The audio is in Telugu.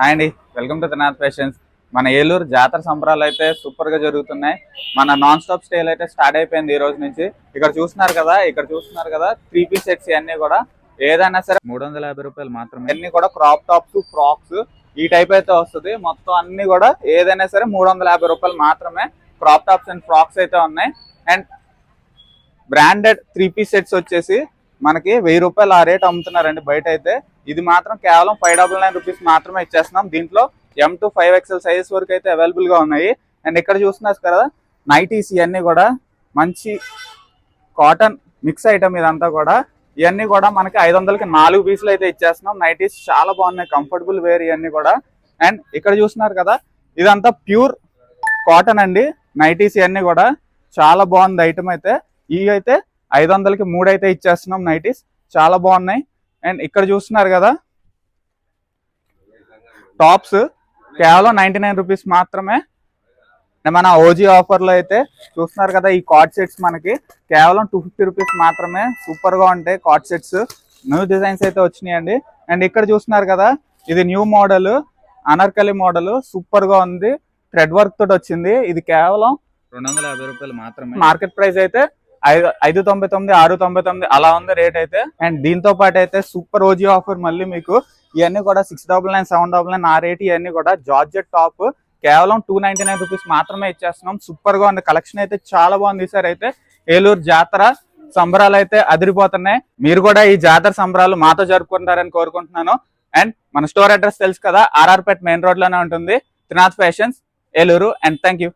హాయ్ అండి, వెల్కమ్ టు త్రినాథ్ ఫ్యాషన్స్. మన ఏలూరు జాతర సంబరాలు అయితే సూపర్ గా జరుగుతున్నాయి. మన నాన్ స్టాప్ స్టేల్ అయితే స్టార్ట్ అయిపోయింది ఈ రోజు నుంచి. ఇక్కడ చూస్తున్నారు కదా 3 పీస్ సెట్స్ అన్ని కూడా ఏదైనా సరే 350 రూపాయలు మాత్రమే. అన్ని కూడా క్రాప్ టాప్స్, ఫ్రాక్స్ ఈ టైప్ అయితే వస్తుంది. మొత్తం అన్ని కూడా ఏదైనా సరే 350 రూపాయలు మాత్రమే. క్రాప్ టాప్స్ అండ్ ఫ్రాక్స్ అయితే ఉన్నాయి. అండ్ బ్రాండెడ్ 3 పీస్ సెట్స్ వచ్చేసి మనకి 1000 రూపాయలు ఆ రేట్ అమ్ముతున్నారండి బయట అయితే. ఇది మాత్రం కేవలం 599 రూపీస్ మాత్రమే ఇచ్చేస్తున్నాం. దీంట్లో M to 5XL సైజెస్ వరకు అయితే అవైలబుల్ గా ఉన్నాయి. అండ్ ఇక్కడ చూస్తున్నారు కదా నైటీస్, ఇవన్నీ కూడా మంచి కాటన్ మిక్స్ ఐటమ్. ఇదంతా కూడా ఇవన్నీ కూడా మనకి 500కి 4 పీసులు అయితే ఇచ్చేస్తున్నాం. నైటీస్ చాలా బాగున్నాయి, కంఫర్టబుల్ వేర్ ఇవన్నీ కూడా. అండ్ ఇక్కడ చూస్తున్నారు కదా ఇదంతా ప్యూర్ కాటన్ అండి. నైటీస్ ఇవన్నీ కూడా చాలా బాగుంది ఐటమ్ అయితే. ఇవి అయితే 500కి 3 అయితే ఇచ్చేస్తున్నాం. నైటీస్ చాలా బాగున్నాయి. అండ్ ఇక్కడ చూస్తున్నారు కదా టాప్స్ కేవలం 99 రూపీస్ మాత్రమే. మన ఓజీ ఆఫర్ లో అయితే చూస్తున్నారు కదా ఈ కార్డ్ సెట్స్ మనకి కేవలం 250 రూపీస్ మాత్రమే. సూపర్ గా ఉంటాయి కార్డ్ సెట్స్. న్యూ డిజైన్స్ అయితే వచ్చినాయండి. అండ్ ఇక్కడ చూస్తున్నారు కదా ఇది new model, Anarkali model. Super గా ఉంది, థ్రెడ్ వర్క్ తోటి వచ్చింది. ఇది కేవలం 250 రూపాయలు మాత్రమే. మార్కెట్ ప్రైస్ అయితే 599, 699 అలా ఉంది రేట్ అయితే. అండ్ దీంతో పాటు అయితే సూపర్ ఓజీ ఆఫర్ మళ్ళీ మీకు ఇవన్నీ కూడా 699, 799 ఆ రేట్. ఇవన్నీ కూడా జార్జెట్ టాప్ కేవలం 299 రూపీస్ మాత్రమే ఇచ్చేస్తున్నాం. సూపర్ గా ఉంది, కలెక్షన్ అయితే చాలా బాగుంది. ఈసారి అయితే ఏలూరు జాతర సంబరాలు అయితే అదిరిపోతున్నాయి. మీరు కూడా ఈ జాతర సంబరాలు మాతో జరుపుకుంటారని కోరుకుంటున్నాను. అండ్ మన స్టోర్ అడ్రస్ తెలుసు కదా, ఆర్ఆర్పేట్ మెయిన్ రోడ్ లోనే ఉంటుంది, Trinath fashions Eluru. And thank you.